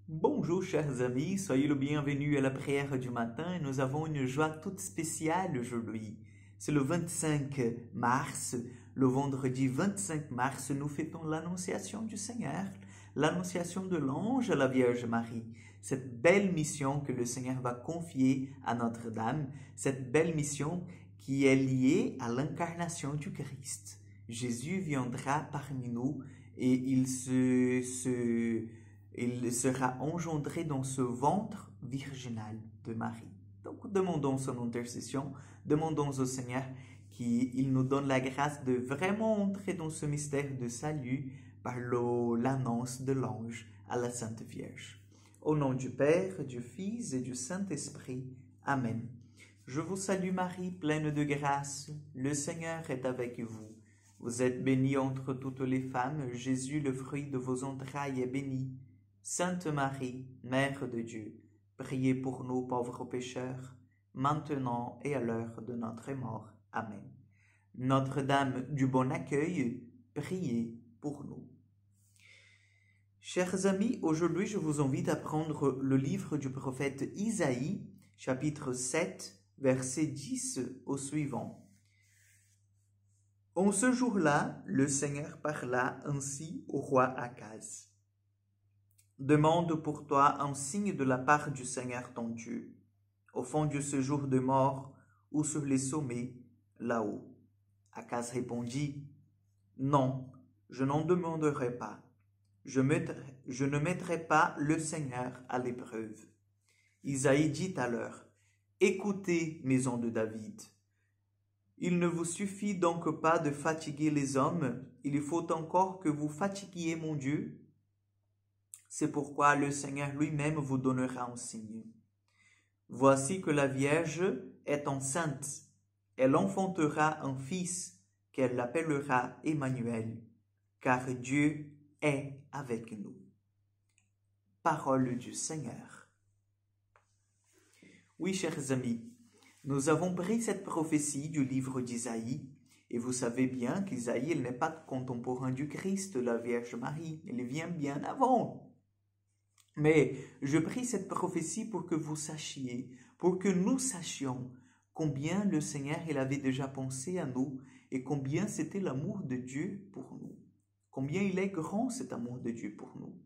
Bonjour chers amis, soyez le bienvenu à la prière du matin. Nous avons une joie toute spéciale aujourd'hui. C'est le 25 mars, le vendredi 25 mars, nous fêtons l'annonciation du Seigneur, l'annonciation de l'ange à la Vierge Marie. Cette belle mission que le Seigneur va confier à Notre-Dame, cette belle mission qui est liée à l'incarnation du Christ. Jésus viendra parmi nous et il sera engendré dans ce ventre virginal de Marie. Donc, demandons son intercession, demandons au Seigneur qu'il nous donne la grâce de vraiment entrer dans ce mystère de salut par l'annonce de l'ange à la Sainte Vierge. Au nom du Père, du Fils et du Saint-Esprit. Amen. Je vous salue Marie, pleine de grâce, le Seigneur est avec vous. Vous êtes bénie entre toutes les femmes, Jésus, le fruit de vos entrailles, est béni. Sainte Marie, Mère de Dieu, priez pour nous pauvres pécheurs, maintenant et à l'heure de notre mort. Amen. Notre-Dame du bon accueil, priez pour nous. Chers amis, aujourd'hui je vous invite à prendre le livre du prophète Isaïe, chapitre 7, verset 10 au suivant. En ce jour-là, le Seigneur parla ainsi au roi Akaz. Demande pour toi un signe de la part du Seigneur ton Dieu, au fond du séjour de mort ou sur les sommets, là-haut. Akaz répondit, non, je n'en demanderai pas. Je ne mettrai pas le Seigneur à l'épreuve. Isaïe dit alors, écoutez, maison de David. Il ne vous suffit donc pas de fatiguer les hommes, il faut encore que vous fatiguiez mon Dieu. C'est pourquoi le Seigneur lui-même vous donnera un signe. Voici que la Vierge est enceinte. Elle enfantera un fils qu'elle l'appellera Emmanuel, car Dieu est avec nous. Parole du Seigneur. Oui, chers amis, nous avons pris cette prophétie du livre d'Isaïe, et vous savez bien qu'Isaïe, il n'est pas contemporain du Christ, la Vierge Marie, il vient bien avant. Mais je prie cette prophétie pour que vous sachiez, pour que nous sachions combien le Seigneur il avait déjà pensé à nous et combien c'était l'amour de Dieu pour nous. Combien il est grand cet amour de Dieu pour nous.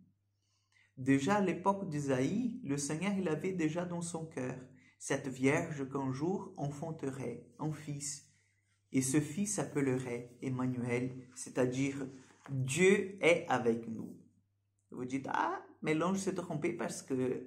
Déjà à l'époque d'Isaïe, le Seigneur il avait déjà dans son cœur cette Vierge qu'un jour enfanterait un fils. Et ce fils s'appellerait Emmanuel, c'est-à-dire Dieu est avec nous. Vous dites, ah, mais l'ange s'est trompé parce que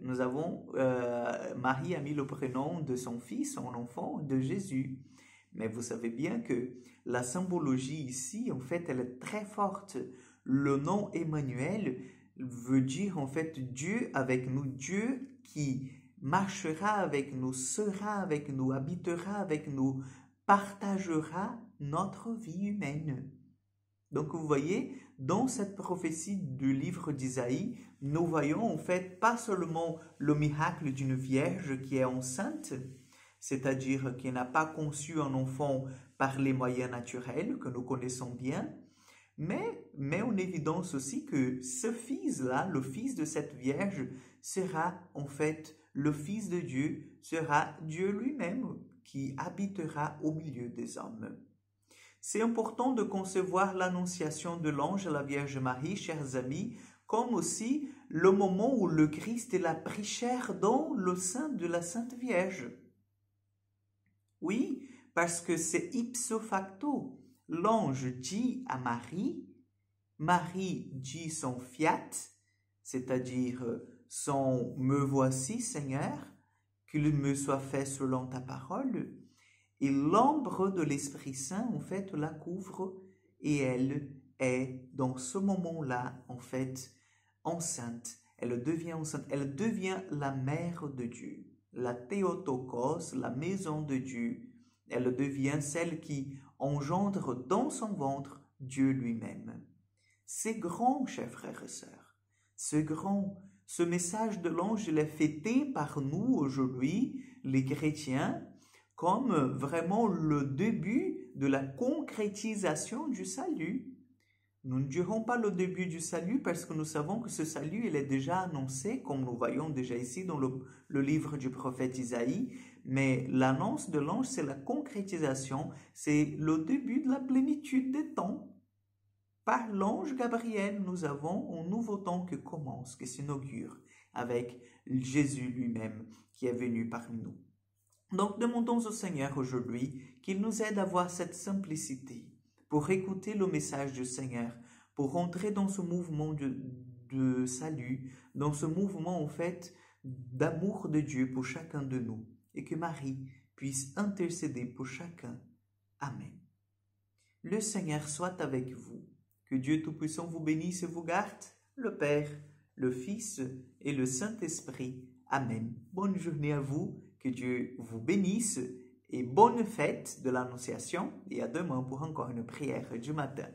Marie a mis le prénom de son fils, son enfant, de Jésus. Mais vous savez bien que la symbologie ici, en fait, elle est très forte. Le nom Emmanuel veut dire, en fait, Dieu avec nous, Dieu qui marchera avec nous, sera avec nous, habitera avec nous, partagera notre vie humaine. Donc vous voyez, dans cette prophétie du livre d'Isaïe, nous voyons en fait pas seulement le miracle d'une vierge qui est enceinte, c'est-à-dire qui n'a pas conçu un enfant par les moyens naturels que nous connaissons bien, mais met en évidence aussi que ce fils-là, le fils de cette vierge, sera en fait le fils de Dieu, sera Dieu lui-même qui habitera au milieu des hommes. C'est important de concevoir l'annonciation de l'ange à la Vierge Marie, chers amis, comme aussi le moment où le Christ est la pris chair dans le sein de la Sainte Vierge. Oui, parce que c'est ipso facto. L'ange dit à Marie, Marie dit son fiat, c'est-à-dire son me voici Seigneur, qu'il me soit fait selon ta parole. Et l'ombre de l'Esprit Saint, en fait, la couvre et elle est, dans ce moment-là, en fait, enceinte. Elle devient enceinte. Elle devient la mère de Dieu. La Théotokos, la maison de Dieu. Elle devient celle qui engendre dans son ventre Dieu lui-même. C'est grand, chers frères et sœurs. C'est grand. Ce message de l'ange, il est fêté par nous aujourd'hui, les chrétiens, comme vraiment le début de la concrétisation du salut. Nous ne dirons pas le début du salut parce que nous savons que ce salut, il est déjà annoncé, comme nous voyons déjà ici dans le livre du prophète Isaïe, mais l'annonce de l'ange, c'est la concrétisation, c'est le début de la plénitude des temps. Par l'ange Gabriel, nous avons un nouveau temps qui commence, qui s'inaugure avec Jésus lui-même qui est venu parmi nous. Donc demandons au Seigneur aujourd'hui qu'il nous aide à avoir cette simplicité pour écouter le message du Seigneur, pour entrer dans ce mouvement de salut, dans ce mouvement en fait d'amour de Dieu pour chacun de nous, et que Marie puisse intercéder pour chacun. Amen. Le Seigneur soit avec vous. Que Dieu Tout-Puissant vous bénisse et vous garde, le Père, le Fils et le Saint-Esprit. Amen. Bonne journée à vous, que Dieu vous bénisse et bonne fête de l'Annonciation et à demain pour encore une prière du matin.